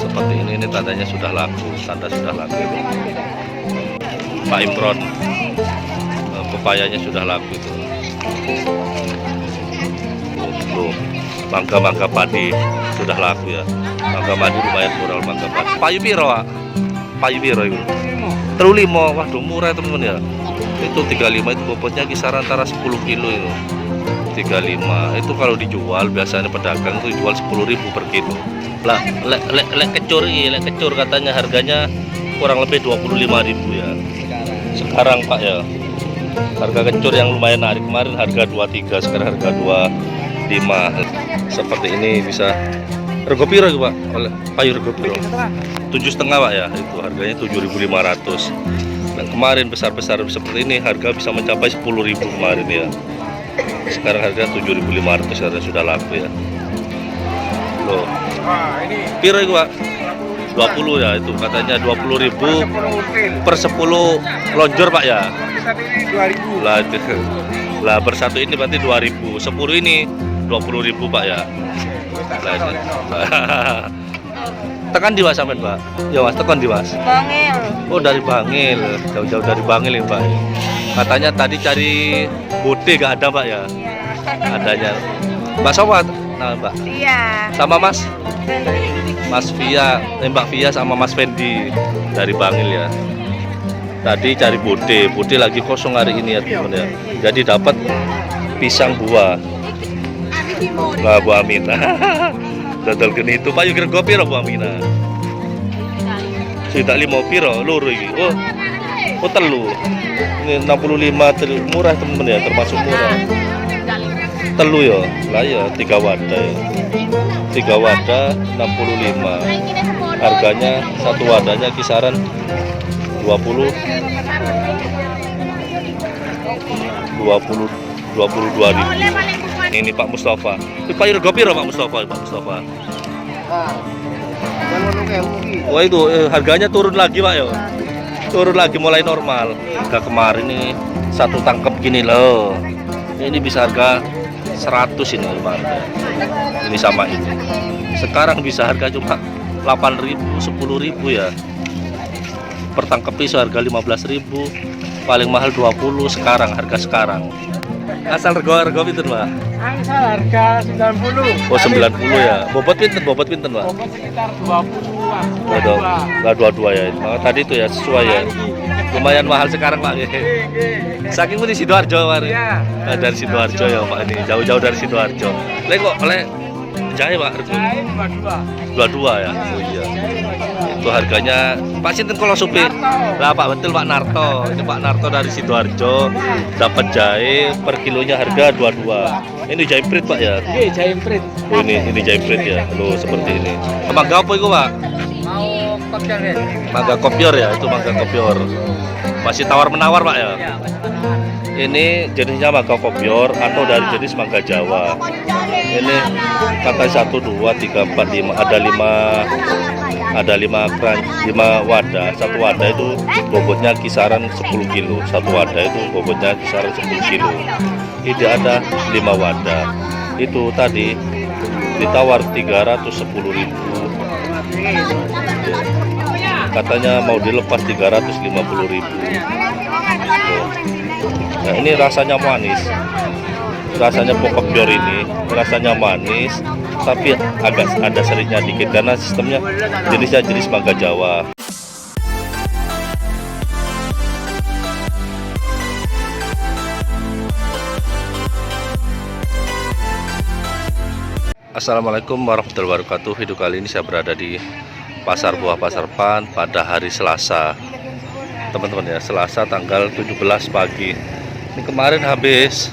seperti ini tandanya sudah laku, tanda sudah laku. Pak Imron, pepayanya sudah laku itu. Tuh, mangga padi sudah laku ya. Mangga padi lumayan murah, mangga padi. Payu piro, Pak? Payu piro itu? 35. Waduh, murah teman-teman ya. Itu 35, itu bobotnya kisaran antara 10 kilo itu. 35 itu kalau dijual biasanya pedagang itu jual 10.000 per kilo. Lah, lek kecur katanya harganya kurang lebih 25.000 ya. Sekarang Pak ya. Harga kecur yang lumayan narik, kemarin harga 23, sekarang harga 25. Seperti ini bisa rego piro Pak? Oleh payu rego piro? 7,5 Pak ya. Itu harganya 7.500. Dan kemarin besar-besar seperti ini harga bisa mencapai 10.000 kemarin ya. Sekarang harga 7.500 harga sudah laku ya. Loh. Piro itu Pak? 20 ya, itu katanya 20.000 per 10 lonjor Pak ya. Lah itu. Lah per satu ini berarti 2.000. 10 ini 20.000 Pak ya. Lah itu. Tekan di Mas sampean Pak? Ya Mas, tekan di Mas. Bangil. Oh dari Bangil, jauh-jauh dari Bangil ya Pak. Katanya tadi cari bode gak ada Pak ya? Adanya. Mbak Sobat, nah Mbak. Iya. Sama Mas? Fendi. Mas Via, Mbak Via sama Mas Fendi dari Bangil ya. Tadi cari bode lagi kosong hari ini ya teman ya. Jadi dapat pisang buah. Nah, Bu Amina. Dodol geni itu payu kira piro Bu Amina? Sudah 5 piro loro iki. Oh telu. Ini 65 murah teman ya, termasuk murah. Telu ya. Lah ya 3 wadah ya. 3 wadah 65. Harganya satu wadahnya kisaran 22.000. Ini Pak Mustafa. Payu rego piro Pak Mustafa? Wah itu harganya turun lagi Pak ya. Turun lagi mulai normal. Harga kemarin ini satu tangkep gini loh. Ini bisa harga 100 ini harga. Ini sama ini. Sekarang bisa harga cuma 8.000, 10.000 ya. Per tangkep pisau harga 15.000. Paling mahal 20 sekarang, harga sekarang. Asal rego pinten, Pak? Asal harga 90. Oh, 90 ya. Bobot pinten, Pak? Bobot sekitar 20-an. Lah 22 ya. Nah, tadi itu ya sesuai ya. Lumayan mahal sekarang, Pak. Saking di Sidoarjo, Pak. Iya. Nah, dari Sidoarjo ya, Pak, ini. Jauh-jauh dari Sidoarjo. Lek kok jahe, Pak, rego. Jahe 22. 22 ya. Oh iya. Itu harganya Pak sinten kalau supir. Lah Pak betul Pak Narto. Ini Pak Narto dari Sidoarjo. Dapat jahe per kilonya harga 22. Ini jahe prit Pak ya. Oke, jahe prit. Oh, ini jahe prit ya. Loh seperti ini. Mangga apa itu Pak? Mau kopior ya? Mangga kopior ya, itu mangga kopior. Masih tawar-menawar Pak ya. Iya, Ini jenisnya mangga kopior atau dari jenis mangga Jawa. Ini kata 1 2 3 4 5 ada 5 wadah. Satu wadah itu bobotnya kisaran 10 kilo. Satu wadah itu bobotnya kisaran 10 kilo. Ini ada 5 wadah. Itu tadi ditawar 310.000. Katanya mau dilepas 350.000. Nah, ini rasanya manis. Rasanya kopior ini rasanya manis, tapi agak ada serinya dikit karena sistemnya jenisnya jenis mangga Jawa. Assalamualaikum warahmatullahi wabarakatuh. Video kali ini saya berada di Pasar Buah Pasar Pan pada hari Selasa, teman-teman ya. Selasa tanggal 17 pagi. Ini kemarin habis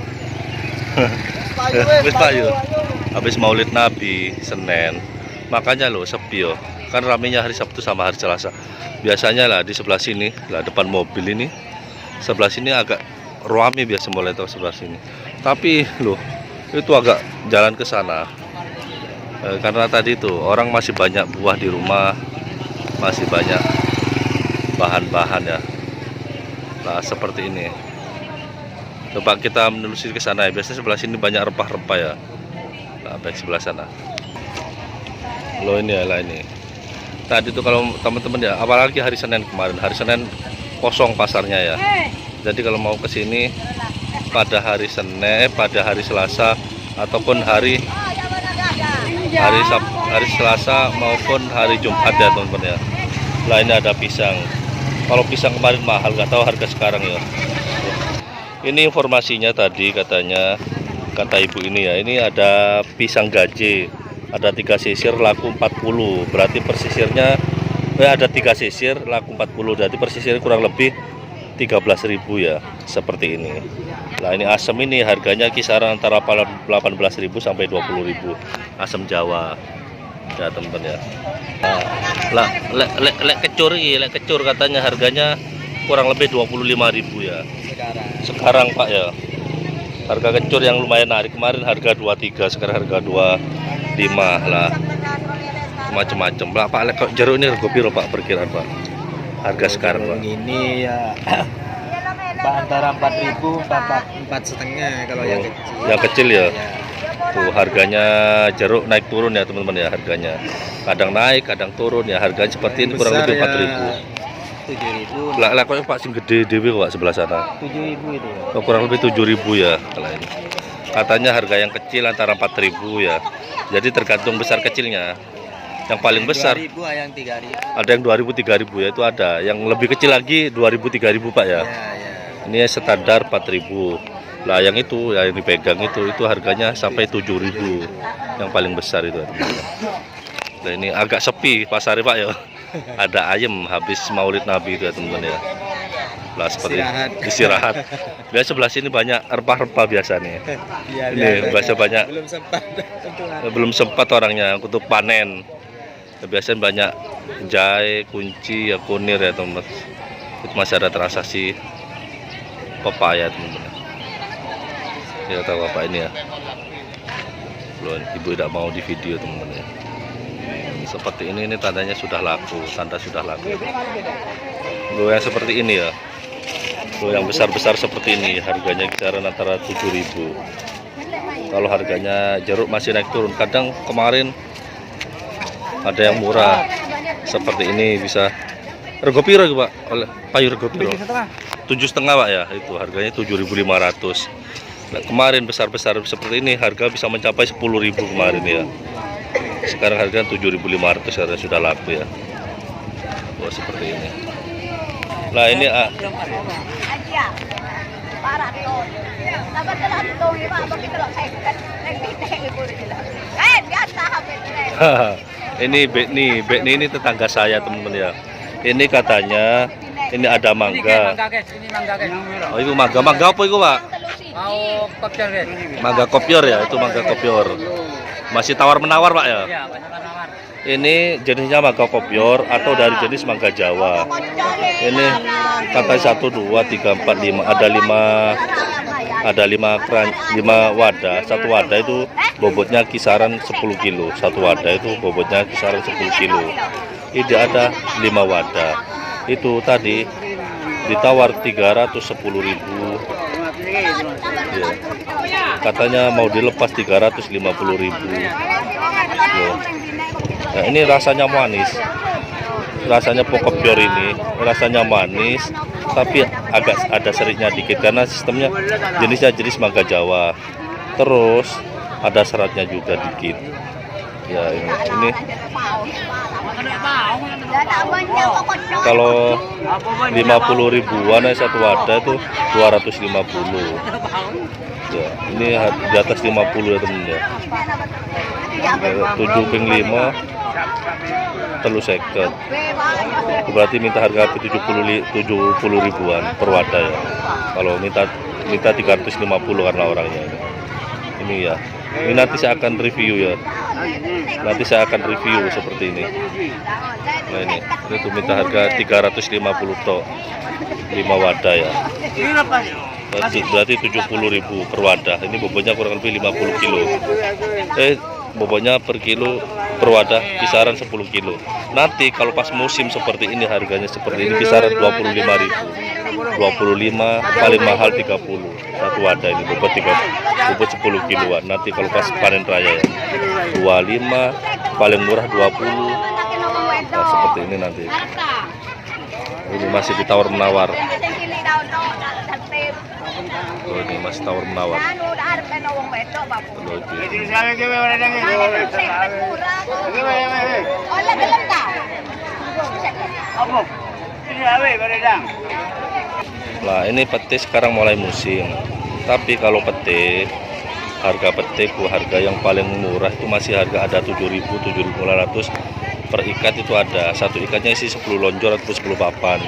habis Maulid Nabi Senin, makanya loh sepi yo. Kan ramenya hari Sabtu sama hari Selasa. Biasanya lah di sebelah sini, lah depan mobil ini, sebelah sini agak ramai biasa mulai tahu sebelah sini. Tapi loh itu agak jalan ke sana. Karena tadi tuh orang masih banyak buah di rumah, masih banyak bahan-bahan ya. Nah seperti ini. Coba kita menelusuri ke sana ya. Biasanya sebelah sini banyak rempah-rempah ya. Nah baik sebelah sana. Loh ini ya lah ini. tadi tuh kalau teman-teman ya, apalagi hari Senin kemarin, hari Senin kosong pasarnya ya. Jadi kalau mau ke sini pada hari Senin, pada hari Selasa ataupun hari Selasa maupun hari Jumat ya teman-teman ya. Lah ini ada pisang. Kalau pisang kemarin mahal, nggak tahu harga sekarang ya. Ini informasinya tadi katanya, kata ibu ini ya, ini ada pisang gaje, ada 3 sisir laku 40, berarti persisirnya ada 3 sisir laku 40, berarti persisirnya kurang lebih 13.000 ya, seperti ini. Nah ini asam ini harganya kisaran antara 18.000 sampai 20.000, asam Jawa ya teman-teman ya. Nah, lek kecur katanya harganya kurang lebih 25.000 ya. Sekarang Pak ya. Harga kecur yang lumayan narik, kemarin harga 23, sekarang harga 25 lah. Macam-macam. Lah Pak, lek jeruk ini rego piro Pak perkiraan Pak? Harga sekarang Pak. Ini ya Pak, antara 4.000 4,5 kalau yang kecil. Yang kecil ya. Tuh harganya jeruk naik turun ya teman-teman ya, harganya. Kadang naik, kadang turun ya, harganya seperti ini kurang lebih 4.000. 7.000. Lah kok Pak sing gede dhewe Pak sebelah sana. 7.000 itu. Oh, kurang lebih 7.000 ya kalau ini. Katanya harga yang kecil antara 4.000 ya. Jadi tergantung besar kecilnya. Yang paling besar 2.000, yang 3.000. ada yang 2.000 3.000 ya, itu ada. Yang lebih kecil lagi 2.000 3.000 Pak ya. Ini standar 4.000. Lah yang itu yang dipegang itu harganya sampai 7.000. Yang paling besar itu. Nah ini agak sepi pasarnya Pak ya. Ada ayam habis Maulid Nabi itu ya teman-teman ya. Lah seperti istirahat. Biasa sebelah sini banyak rempah-rempah biasanya. Ini biasa banyak. Belum sempat orangnya untuk panen. Biasanya banyak jahe, kunci, ya kunir ya teman-teman. Itu masih ada transaksi pepaya teman-teman. Ya tahu apa ini ya. Belum, ibu tidak mau di video teman-teman ya. Seperti ini tandanya sudah laku, tanda sudah laku. Loh yang seperti ini ya. Loh yang besar-besar seperti ini harganya kisaran antara 7.000. Kalau harganya jeruk masih naik turun. Kadang kemarin ada yang murah. Seperti ini bisa rego piro Pak? Oleh payu rego piro? 7,5 Pak ya. Itu harganya 7.500. Nah, kemarin besar-besar seperti ini harga bisa mencapai 10.000 kemarin ya. Sekarang harga 7.500 karena sudah laku ya. Oh seperti ini. Nah ini ini Bekni ini tetangga saya teman-teman ya. Ini katanya ini ada mangga. Oh itu mangga apa itu Pak? Mau kopior guys. Mangga kopior ya, itu mangga kopior. Masih tawar-menawar Pak ya? Iya, banyak tawar. Ini jenisnya mangga kopior atau dari jenis mangga Jawa. Ini kata 1, 2, 3, 4, 5 ada 5 wadah. Satu wadah itu bobotnya kisaran 10 kilo. Satu wadah itu bobotnya kisaran 10 kilo. Ini ada 5 wadah. Itu tadi ditawar 310.000. Ya. Katanya mau dilepas 350.000. Nah, ini rasanya manis. Rasanya kopior ini rasanya manis, tapi agak ada seriknya dikit karena sistemnya jenisnya jenis mangga Jawa. Terus ada seratnya juga dikit. Ya ini kalau 50 ribuan satu wadah itu 250. Ya, ini di atas 50 ya temen ya. 7,5 telur seket. Berarti minta harga 70 ribuan per wadah ya. Kalau minta 350 karena orangnya ini ya. Ini nanti saya akan review ya. Nanti saya akan review seperti ini. Nah ini itu minta harga 350 tok 5 wadah ya. Berarti 70.000 per wadah. Ini bobotnya kurang lebih 50 kilo. Bobotnya per kilo per wadah kisaran 10 kilo. Nanti kalau pas musim seperti ini harganya seperti ini kisaran 25.000. 25 paling mahal 30 satu wadah ini bobot 10 kiloan. Nanti kalau pas panen raya ya 25 paling murah 20. Nah, seperti seperti ini nanti. Ini masih ditawar menawar. Oh, ini masih tawar menawar. Nah, ini pete sekarang mulai musim. Tapi kalau pete, harga pete harga yang paling murah itu masih harga ada 7.000, 7.500 per ikat itu ada. Satu ikatnya isi 10 lonjor atau 10 papan.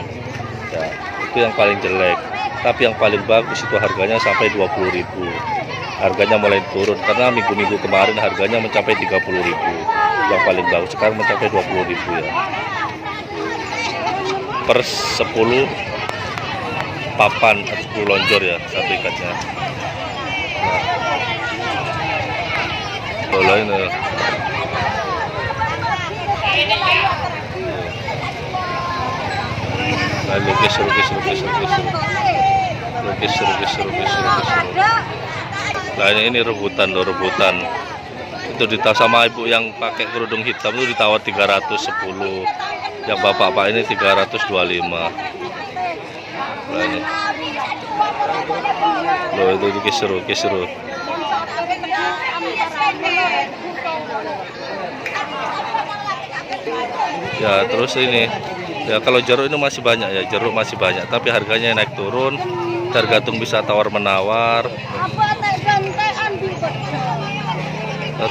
Ya, itu yang paling jelek. Tapi yang paling bagus itu harganya sampai 20.000. Harganya mulai turun karena minggu-minggu kemarin harganya mencapai 30.000. Yang paling bagus sekarang mencapai 20.000 ya. Per 10 papan atau 10 lonjor ya satu ikatnya. Nah, ini. Nah, lukis. Nah, ini rebutan loh, rebutan. Itu ditawar sama ibu yang pakai kerudung hitam itu ditawar 310. Yang bapak-bapak ini 325. Nah, ini. Loh, itu kisru. Ya, terus ini. Ya, kalau jeruk ini masih banyak ya, jeruk masih banyak, tapi harganya naik turun, tergantung bisa tawar menawar.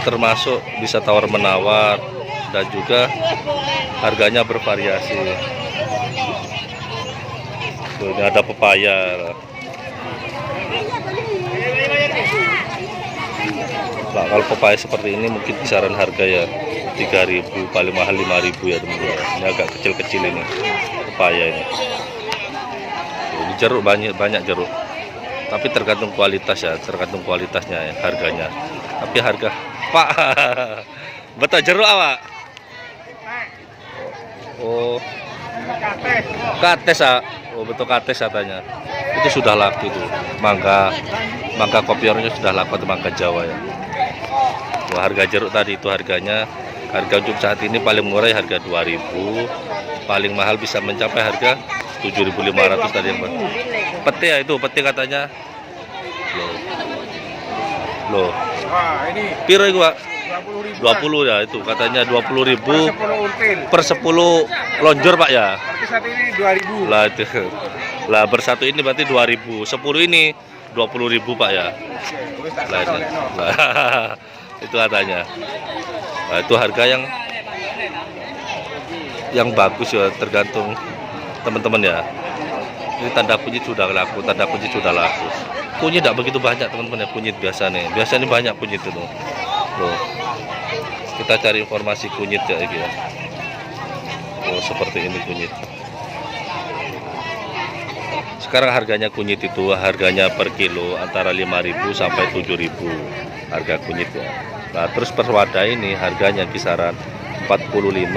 Termasuk bisa tawar menawar dan juga harganya bervariasi. Tuh, ini ada pepaya. Nah, kalau pepaya seperti ini mungkin kisaran harga ya 3.000, paling mahal 5.000 ya teman-teman. Ini agak kecil-kecil ini pepaya ini. Ini jeruk banyak jeruk. Tapi tergantung kualitas ya, tergantung kualitasnya ya, harganya. Tapi harga Pak betul jeruk awak. Oh, kates ah. Oh, betul kates katanya. Itu sudah laku itu. Mangga kopiornya sudah laku atau mangga Jawa ya. Wah, harga jeruk tadi itu harganya, harga untuk saat ini paling murah ya harga 2.000, paling mahal bisa mencapai harga 7.500 tadi yang pete ya, itu pete katanya. Loh. Wah, ini Piro itu, Pak? 20.000. 20 ya, itu katanya 20.000 per 10 lonjor, Pak ya. Tapi saat ini 2.000. Lah itu. Lah bersatu ini berarti 2.000. 10 ini 20.000, Pak ya. Lah itu. Itu katanya. Nah, itu harga yang bagus ya, tergantung teman-teman ya. Ini tanda kunyit sudah laku, Kunyit tidak begitu banyak teman-teman ya, kunyit biasa nih. Biasanya banyak kunyit itu. Loh. Kita cari informasi kunyit ya ini ya. Oh, seperti ini kunyit. Sekarang harganya kunyit itu harganya per kilo antara 5.000 sampai 7.000 harga kunyit ya. Nah, terus per wadah ini harganya kisaran 45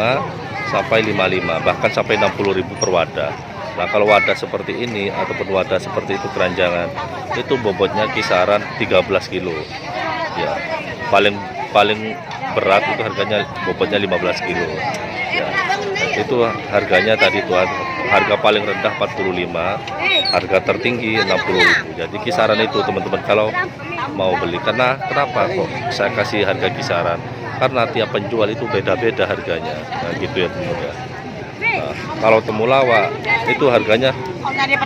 sampai 55, bahkan sampai 60.000 per wadah. Nah, kalau wadah seperti ini ataupun wadah seperti itu keranjangan, itu bobotnya kisaran 13 kilo. Ya, paling berat itu harganya bobotnya 15 kilo. Ya, itu harganya tadi itu harga paling rendah 45, harga tertinggi 60.000. Jadi kisaran itu teman-teman kalau mau beli. Karena kenapa kok saya kasih harga kisaran? Karena tiap penjual itu beda-beda harganya. Nah, gitu ya teman-teman. Nah, kalau temulawak itu harganya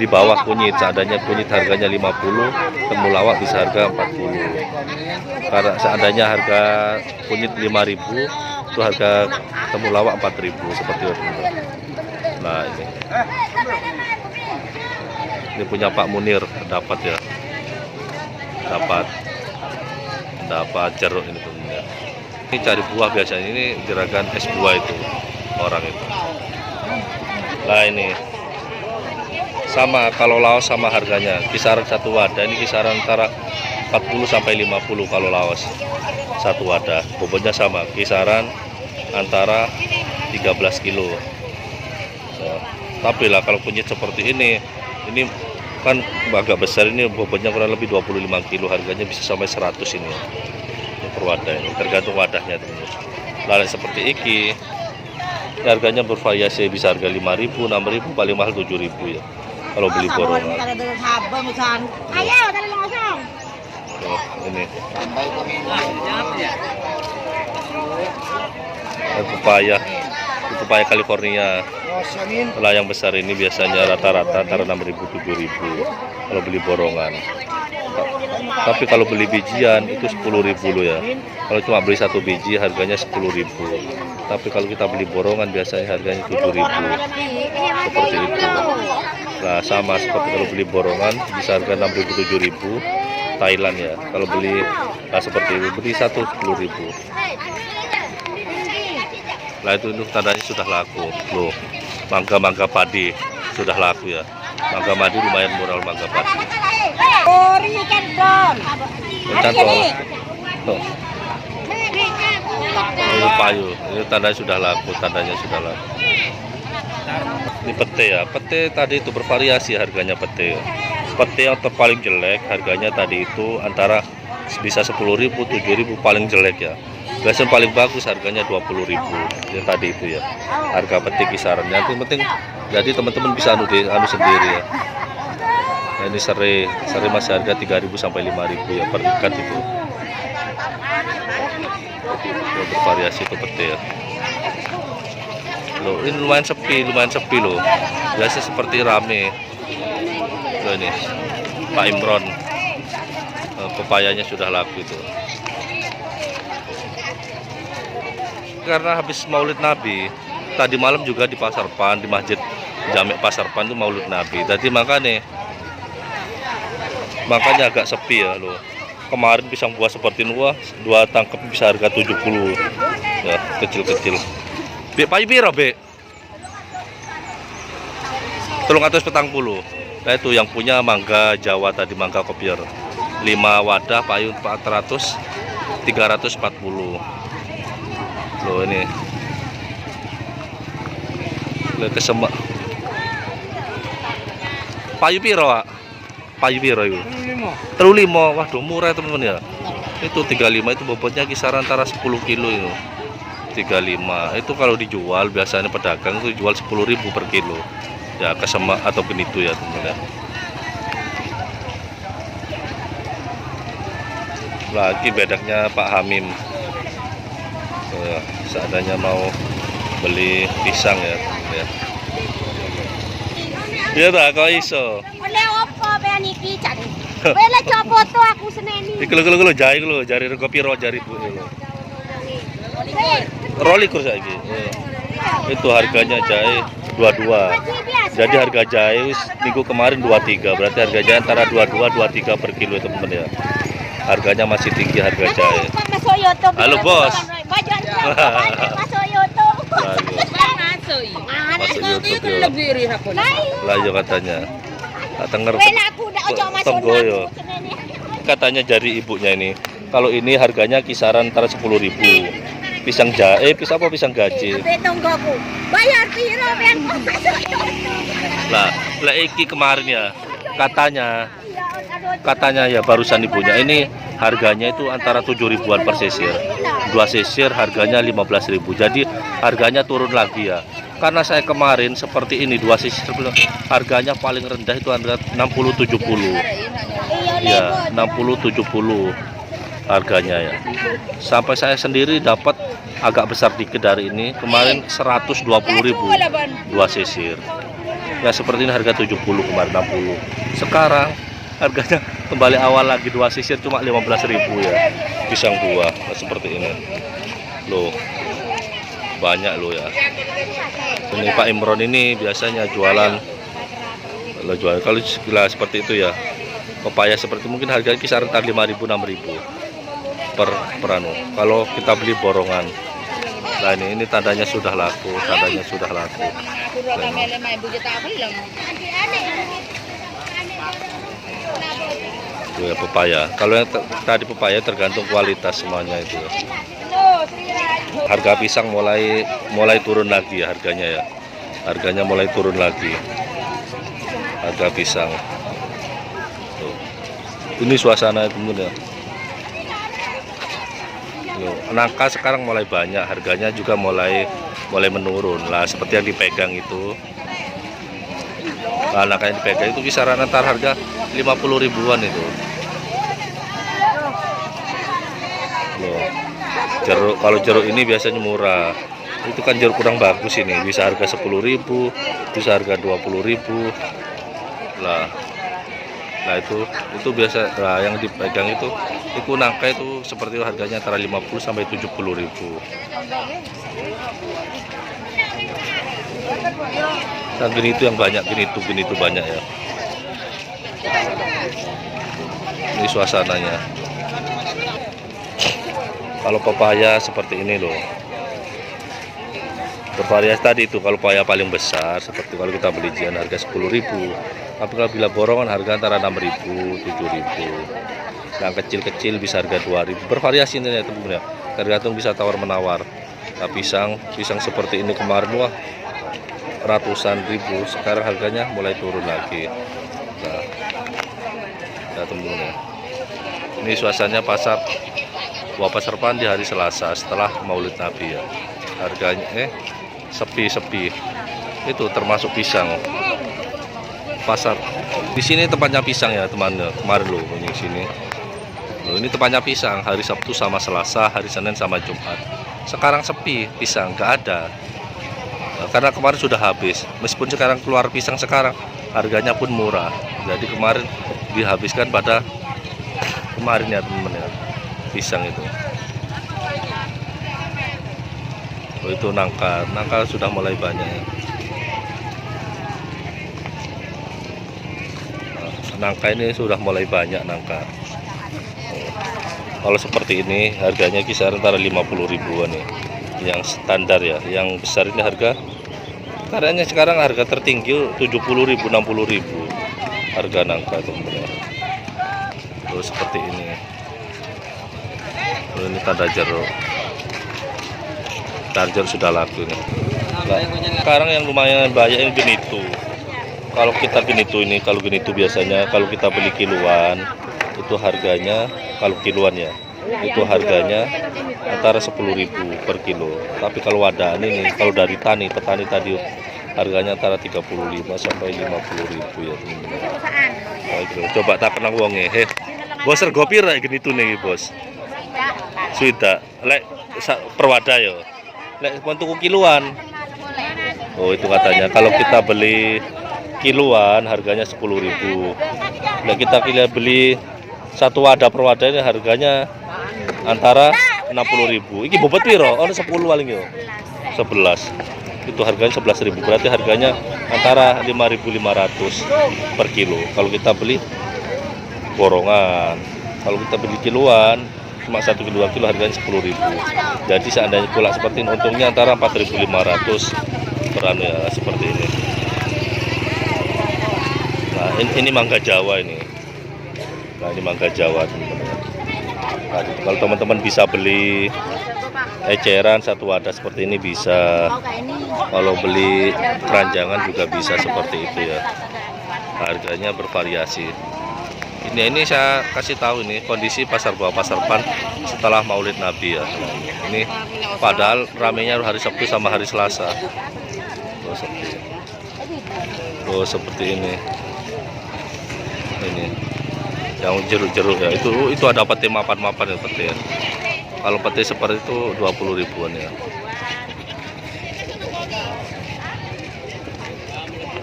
di bawah kunyit. Seadanya kunyit harganya 50, temulawak bisa harga 40. Karena seadanya harga kunyit 5.000, itu harga temulawak 4.000 seperti itu. Nah, ini punya Pak Munir, dapat ya. Dapat jeruk ini teman-teman. Ini cari buah biasanya, ini gerakan es buah itu orang itu. Nah, ini sama, kalau laos sama harganya kisaran satu wadah ini kisaran antara 40 sampai 50 kalau laos satu wadah. Bobotnya sama, kisaran antara 13 kilo. Nah, tapi lah kalau kunyit seperti ini kan agak besar, ini bobotnya kurang lebih 25 kilo, harganya bisa sampai 100 ini per wadah ini, tergantung wadahnya teman-teman. Lalu seperti iki Harganya bervariasi, bisa harga 5.000, 6.000, paling mahal 7.000 ya. Kalau beli borongan. Oh, ini. Pepaya. Ini pepaya California. Kalau yang besar ini biasanya rata-rata antara 6.000, 7.000 kalau beli borongan. Tapi kalau beli bijian itu 10.000 loh ya. Kalau cuma beli satu biji harganya 10.000. Tapi kalau kita beli borongan biasanya harganya 7.000. Seperti itu. Nah, sama seperti kalau beli borongan bisa harga 6.000, 7.000 Thailand ya. Kalau beli seperti itu, beli satu 10.000. Nah, itu tandanya sudah laku loh. Mangga padi sudah laku ya. Mangga padi lumayan murah, mangga padi. Tuh. Ini payu, ini tandanya sudah laku, Ini pete ya, pete tadi itu bervariasi harganya pete. Pete yang terpaling jelek harganya tadi itu antara bisa 10.000, 7.000 paling jelek ya. Biasanya paling bagus harganya 20.000 yang tadi itu ya. Harga pete kisarannya. Yang penting jadi teman-teman bisa anu sendiri ya. Nah, ini serai masih harga 3.000 sampai 5.000 ya per ikat itu. Ya, bervariasi itu pete ya. Loh, ini lumayan sepi loh. Biasa seperti rame. Loh, ini Pak Imron. Pepayanya sudah laku itu. Karena habis Maulid Nabi, tadi malam juga di Pasar Pan, di Masjid Jamek Pasar Pan itu Maulid Nabi. Tadi makanya agak sepi ya loh. Kemarin pisang buah seperti ini, wah, 2 tangkep bisa harga 70 ya, kecil-kecil. Bek payu piro, Bek? 340. Nah, itu yang punya mangga Jawa tadi, mangga kopior. 5 wadah payu 400, 340. Loh, ini. Lihat kesemak. Payu piro, Pak? Payu piro itu? 35. Waduh, murah teman-teman ya. Itu 35 itu bobotnya kisaran antara 10 kilo itu. 35 itu kalau dijual biasanya pedagang itu jual 10.000 per kilo ya, kesemak atau itu ya teman-teman ya. Lagi bedaknya Pak Hamim ya, seandainya mau beli pisang ya teman-teman ya. Iya tak kok iso oleh opo ben iki jare wele foto aku seneni iki lho jari rego piro jari Bu lho. Rolikur saiki. Itu harganya jahe 22. Jadi harga jahe minggu kemarin 23. Berarti harga jahe antara 22 23 per kilo teman-teman ya. Harganya masih tinggi harga jahe. Halo bos. Masuk YouTube. Masuk YouTube. Lah ya katanya. Tenger Tonggoyo. Katanya dari ibunya ini. Kalau ini harganya kisaran antara 10.000. Pisang jahe, pisang gaji. Bayar piro ben Lah iki kemarin ya katanya ya barusan ibunya ini harganya itu antara 7.000-an per sisir. 2 sisir harganya 15.000. Jadi harganya turun lagi ya. Karena saya kemarin seperti ini 2 sisir harganya paling rendah itu antara 60-70. Ya, 60-70 harganya ya. Sampai saya sendiri dapat agak besar dikit dari ini kemarin 120.000 2 sisir ya, seperti ini harga 70 kemarin 60. Sekarang harganya kembali awal lagi 2 sisir cuma 15.000 ya, pisang buah nah, seperti ini loh, banyak loh ya. Ini Pak Imron ini biasanya jualan kalau seperti itu ya, pepaya seperti mungkin harga kisaran 5.000 6.000 per anu kalau kita beli borongan. Nah ini tandanya sudah laku, Tuh ya pepaya. Kalau yang tadi pepaya tergantung kualitas semuanya itu. Harga pisang mulai turun lagi ya harganya ya. Harganya mulai turun lagi. Harga pisang. Tuh. Ini suasana teman ya. Loh, nangka sekarang mulai banyak, harganya juga mulai menurun lah, seperti yang dipegang itu. Nah, nangka yang dipegang itu kisaran antara harga 50 ribuan itu. Loh, jeruk, kalau jeruk ini biasanya murah. Itu kan jeruk kurang bagus ini, bisa harga 10.000, bisa harga 20.000 lah. Nah itu biasa, nah, yang dipegang itu nangka itu seperti itu, harganya antara 50 sampai 70.000. Nah, gini itu yang banyak, gini itu banyak ya. Ini suasananya. Kalau pepaya seperti ini loh. Bervariasi tadi itu, kalau pepaya paling besar seperti kalau kita beli jian harga 10.000. Tapi kalau bila borongan harga antara 6.000, 7.000. Yang kecil-kecil bisa harga 2.000. Bervariasi ini ya teman-teman ya. Tergantung bisa tawar menawar. Nah, pisang seperti ini kemarin wah ratusan ribu, sekarang harganya mulai turun lagi. Nah, ya teman-teman ya. Ini suasananya pasar Pasar Pan di hari Selasa setelah Maulid Nabi ya. Harganya sepi. Itu termasuk pisang. Pasar di sini tempatnya pisang ya teman-teman. Kemarin loh ini sini. Loh, ini tempatnya pisang hari Sabtu sama Selasa, hari Senin sama Jumat. Sekarang sepi pisang, nggak ada. Nah, karena kemarin sudah habis. Meskipun sekarang keluar pisang sekarang harganya pun murah. Jadi kemarin dihabiskan pada kemarin ya teman-teman ya. Pisang itu. Oh, itu nangka sudah mulai banyak ya. Nangka ini sudah mulai banyak nangka. Kalau seperti ini harganya kisaran antara 50 ribuan ya. Yang standar ya, yang besar ini harganya sekarang harga tertinggi 70.000, 60.000 harga nangka teman-teman. Terus seperti ini. Ini tanda jeruk. Tanda jeruk sudah laku nih. Nah, sekarang yang lumayan banyak ini genitu. Kalau kita genitu ini, kalau genitu biasanya kalau kita beli kiloan itu harganya, kalau kiloan ya, itu harganya antara 10.000 per kilo. Tapi kalau wadaan ini, kalau dari petani tadi harganya antara 35 sampai 50.000 ya teman-teman. Nah, coba tak kenang wonge. Bos rego pira genitu nih, Bos? Sudah, lek per wadah ya. Lek untuk kiloan. Oh, itu katanya kalau kita beli kiloan harganya 10.000. Lek kita beli satu wadah per wadah ini harganya antara 60.000. Iki bobot piro? Ono 10 paling yo. 11. Itu harganya 11.000. Berarti harganya antara 5.500 per kilo. Kalau kita beli borongan. Kalau kita beli kiloan cuma 1 kilo harganya 10.000. Jadi seandainya pula seperti ini untungnya antara 4.500 per anu ya, seperti ini. Nah, ini mangga Jawa ini. Nah, ini mangga Jawa teman-teman. Nah, kalau teman-teman bisa beli eceran satu wadah seperti ini bisa. Kalau beli keranjangan juga bisa seperti itu ya. Harganya bervariasi. Ini saya kasih tahu ini kondisi pasar bawah Pasar Pan setelah Maulid Nabi ya. Ini padahal ramenya hari Sabtu sama hari Selasa. Oh, seperti ini. Ini yang jeruk-jeruk ya. Itu ada pete mapan-mapan ya pete ya. Kalau pete seperti itu 20 ribuan ya.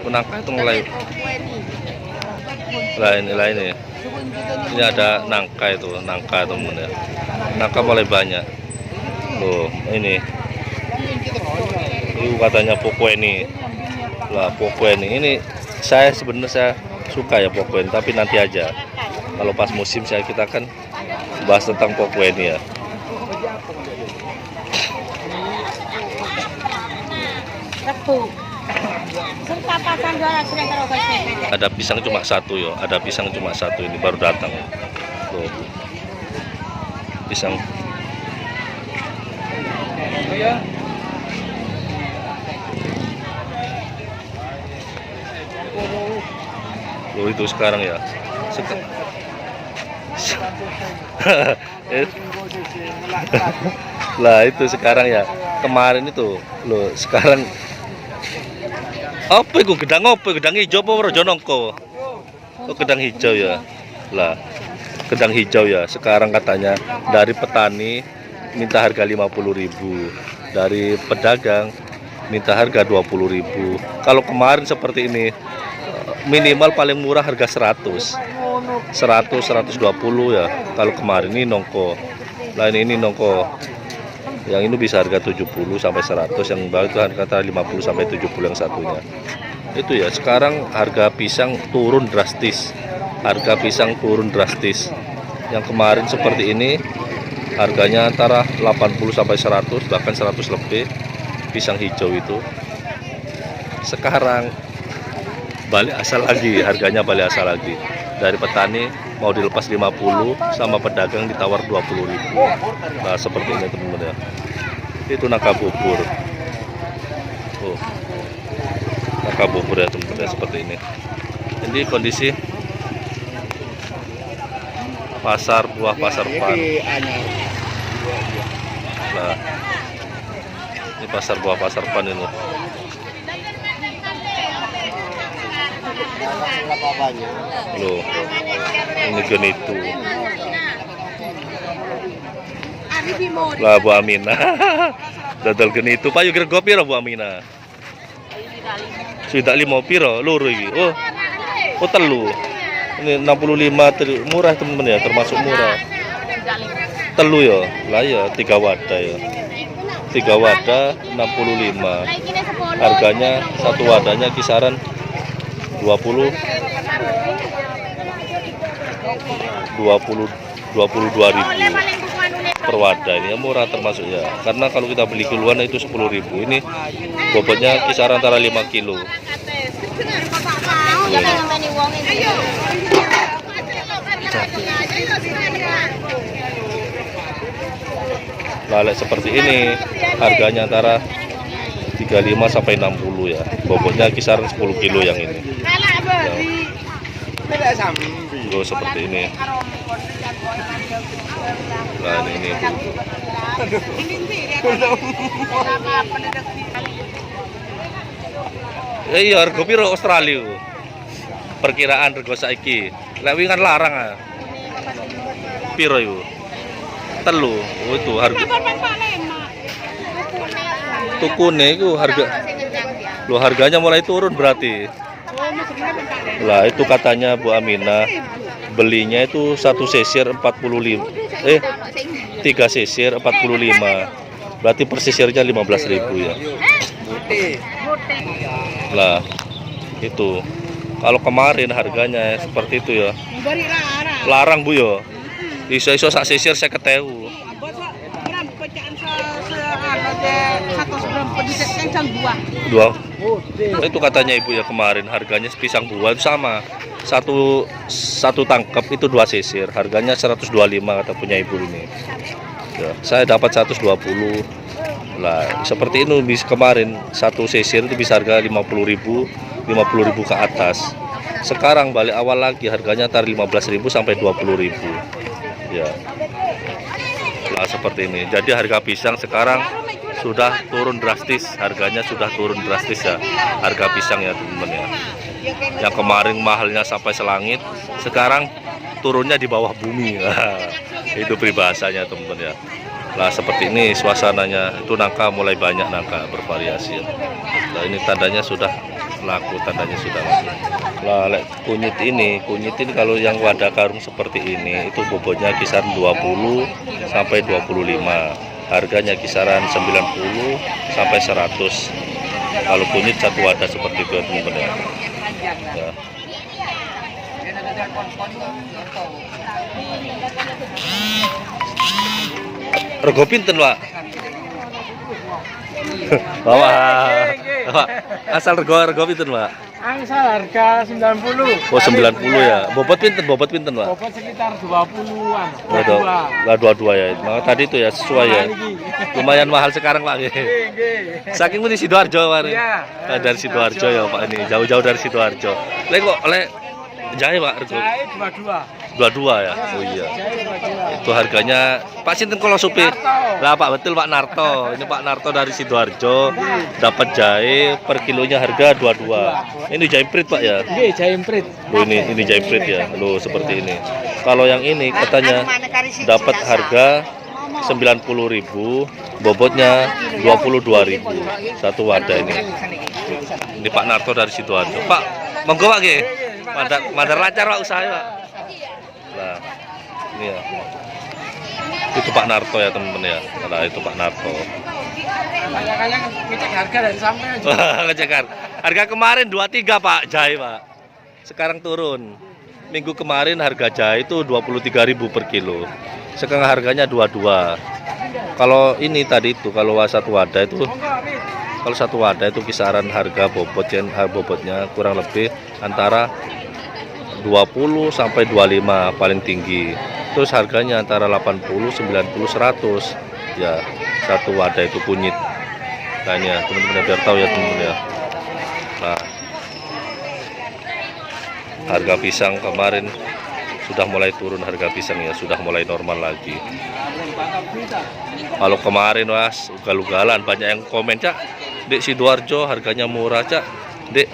Nangka itu mulai lain ya. Ini ada nangka teman ya. Nangka mulai banyak. Loh, ini katanya pokweni. Lah pokweni ini saya sebenarnya suka ya pokweni, tapi nanti aja. Kalau pas musim kita akan bahas tentang pokweni ya. Ada pisang cuma satu ya, ada pisang cuma satu ini baru datang. Tuh. Pisang. Itu sekarang ya. Lah itu sekarang ya. Kemarin itu loh, sekarang apa itu gedang apa? Gedang hijau apa rojo nongko? Oh, gedang hijau ya. Lah, gedang hijau ya. Sekarang katanya dari petani minta harga 50.000, dari pedagang minta harga 20.000. Kalau kemarin seperti ini minimal paling murah harga 100, 120 ya. Kalau kemarin ini nongko. Lain ini nongko. Yang ini bisa harga 70 sampai 100, yang bawah itu harga 50 sampai 70 yang satunya. Itu ya, sekarang harga pisang turun drastis. Harga pisang turun drastis. Yang kemarin seperti ini harganya antara 80 sampai 100, bahkan 100 lebih pisang hijau itu. Sekarang balik asal lagi, harganya balik asal lagi. Dari petani mau dilepas 50, sama pedagang ditawar 20.000. Nah, seperti ini teman-teman ya. Itu nangka bubur. Oh. Nangka bubur ya teman-teman ya, seperti ini. Ini kondisi pasar buah pasar pan. Nah, ini pasar buah pasar pan ini. Loh, ini genitu. Lah Bu Amina. Dodol genitu payu grego piro Bu Amina? Sudah 5 piro loro iki. Oh. Oh telu. Ini 65 murah teman-teman ya, termasuk murah. Telu ya. Lah ya 3 wadah ya. 3 wadah 65. Harganya satu wadahnya kisaran 22.000 per wadah. Ini ya murah termasuk ya, karena kalau kita beli kiloan itu 10.000. Ini bobotnya kisaran antara 5 kilo. Lalek seperti ini harganya antara 35 sampai 60 ya. Bobotnya kisaran 10 kilo yang ini. Loh, seperti ini. Nah, ini iya, harga piro Australia? Perkiraan harga saiki. Lek wingi kan larang ah. Piro iku? Telu. Oh, itu harga. Tukune itu harga. Loh, harganya mulai turun berarti. Lah itu katanya Bu Amina belinya itu 1 sisir 45. 3 sisir 45. Berarti per sisirnya 15.000 ya. Lah itu. Kalau kemarin harganya seperti itu ya. Larang Bu ya. Iso-iso sak sisir 50.000. Dua. Itu katanya ibu ya, kemarin harganya pisang buah itu sama. Satu tangkap itu 2 sisir. Harganya 125 kata punya ibu ini. Ya, saya dapat 120. Lah, seperti ini bis kemarin 1 sisir itu bisa harga 50.000 ke atas. Sekarang balik awal lagi harganya antara 15.000 sampai 20.000. Ya. Lah seperti ini. Jadi harga pisang sekarang sudah turun drastis, harganya sudah turun drastis ya, harga pisang ya teman-teman ya. Yang kemarin mahalnya sampai selangit, sekarang turunnya di bawah bumi. Itu peribahasanya teman-teman ya. Lah seperti ini suasananya. Itu nangka mulai banyak, nangka bervariasi ya. Nah, ini tandanya sudah laku, tandanya sudah laku. Lah kunyit ini kalau yang wadah karung seperti ini itu bobotnya kisaran 20 sampai 25. Harganya kisaran 90 sampai 100. Kalau kunyit satu wadah seperti itu teman-teman ya. Ya. Rego pinten, Pak? Bapak. Asal rego pinten, Pak? Angsal harga 90. Oh, 90 ya. Bobot pinten, Pak? Bobot sekitar 20-an. Lah 22 ya. Nah, tadi itu ya sesuai ya. Lumayan mahal sekarang, Pak. Saking di Sidoarjo kemarin. Iya. Dari Sidoarjo ya, Pak, ini. Jauh-jauh dari Sidoarjo. Lek kok jahe, Pak, rego? Jahe 22. 22 ya. Oh iya. Itu harganya Pak Sinten kalau supir. Lah Pak, betul Pak Narto. Ini Pak Narto dari Sidoarjo. Dapat jahe per kilonya harga 22. Ini jahe prit Pak ya. Nggih, jahe imprit. Loh ini jahe prit ya. Loh seperti ini. Kalau yang ini katanya dapat harga 90.000, bobotnya 22.000 satu wadah ini. Ini Pak Narto dari Sidoarjo. Pak, monggo Pak nggih. Mandar lancar Pak usaha Pak. Nah, ini ya. Itu Pak Narto ya teman-teman ya. Nah, itu Pak Narto. Kadang-kadang ngecek harga dari sampai aja. Ngecek harga kemarin 23 Pak jahe Pak. Sekarang turun. Minggu kemarin harga jahe itu 23.000 per kilo. Sekarang harganya 22. Kalau ini tadi itu kalau satu wadah itu kisaran harga bobotnya kurang lebih antara 20 sampai 25 paling tinggi. Terus harganya antara 80, 90, 100. Ya, satu wadah itu kunyit. Kayaknya teman-teman biar tahu ya teman-teman ya. Nah, harga pisang kemarin sudah mulai turun, harga pisang ya sudah mulai normal lagi. Kalau kemarin Mas ugal-ugalan banyak yang komen Cak, Dek Sidoarjo harganya murah Cak, Dek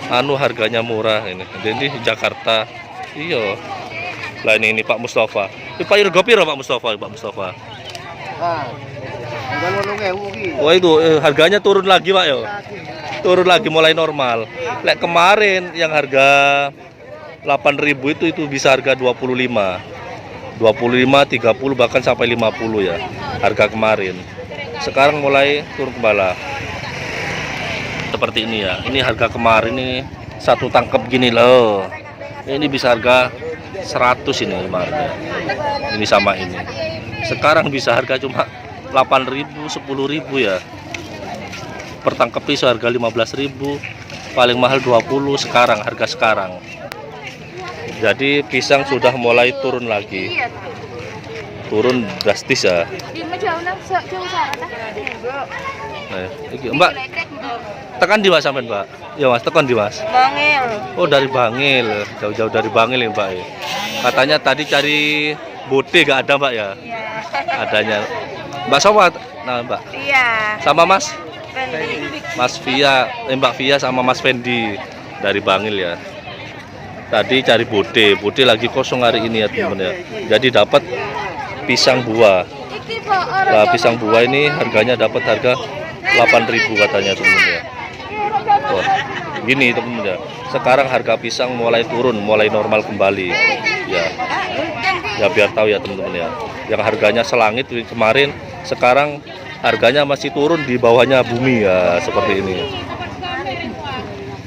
harganya murah ini. Di Jakarta. Iya. Lah ini Pak Mustafa. Ini Pak Irgo piro Pak Mustafa? Wah itu harganya turun lagi Pak ya. Turun lagi mulai normal. Lek kemarin yang harga 8.000 itu bisa harga 25, 30 bahkan sampai 50 ya harga kemarin. Sekarang mulai turun kembali. Seperti ini ya. Ini harga kemarin ini satu tangkap gini loh. Ini bisa harga 100 ini kemarin. Ini sama ini. Sekarang bisa harga cuma 8.000, 10.000 ya. Per tangkap pisau harga 15.000, paling mahal 20 sekarang harga sekarang. Jadi pisang sudah mulai turun lagi. Turun drastis ya. Nah, Mbak, tekan di Mas sampean, Mbak. Ya Mas, tekan di Mas. Bangil. Oh, dari Bangil. Jauh-jauh dari Bangil ya, Mbak. Katanya tadi cari bote gak ada, Mbak ya? Iya. Adanya. Mbak Sawat. Nah, Mbak. Iya. Sama Mas Fendi. Mas Via, Mbak Via sama Mas Fendi dari Bangil ya. Tadi cari bote lagi kosong hari ini ya teman ya. Jadi dapat pisang buah. Nah, pisang buah ini harganya dapat harga 8.000 katanya teman ya. Wah, gini teman ya. Sekarang harga pisang mulai turun, mulai normal kembali. Ya. Ya biar tahu ya teman-teman ya. Yang harganya selangit kemarin, sekarang harganya masih turun di bawahnya bumi ya, seperti ini.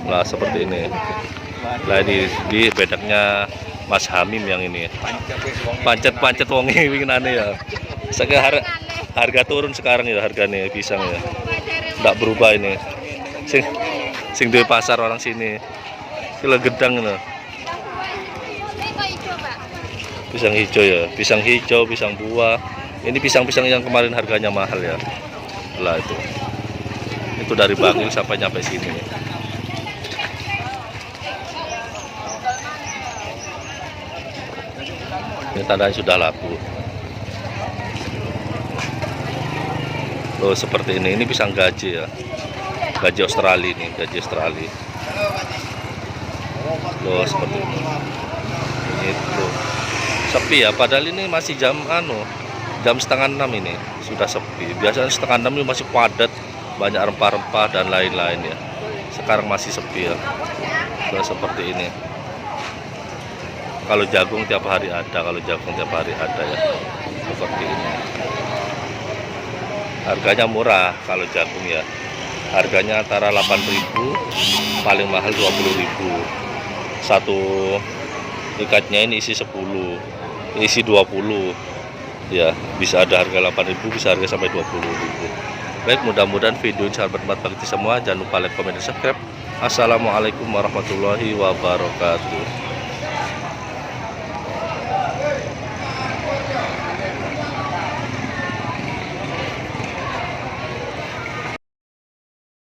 Nah, seperti ini. Nah, di bedaknya Mas Hamim yang ini. Pancet wonge winginane ya. Sekarang harga turun sekarang ya harganya pisang ya. Enggak berubah ini. Sing duwe pasar orang sini. Kilo gedang ini. Pisang hijau ya, pisang hijau, pisang buah. Ini pisang-pisang yang kemarin harganya mahal ya. Lah itu. Itu dari Bangil sampai nyampe sini. Ini tandanya sudah laku. Loh seperti ini pisang gaji ya. Gaji Australia ini, gaji Australia. Loh seperti ini. Itu. Sepi ya, padahal ini masih jam jam setengah 6 ini sudah sepi. Biasanya setengah 6 ini masih padat, banyak rempah-rempah dan lain-lain ya. Sekarang masih sepi ya. Loh seperti ini. Kalau jagung tiap hari ada, ya. Seperti ini. Harganya murah kalau jagung ya. Harganya antara 8.000, paling mahal 20.000. Satu ikatnya ini isi 10, isi 20. Ya, bisa ada harga 8.000, bisa harga sampai 20.000. Baik, mudah-mudahan video ini sangat bermanfaat bagi semua. Jangan lupa like, komen, dan subscribe. Assalamualaikum warahmatullahi wabarakatuh.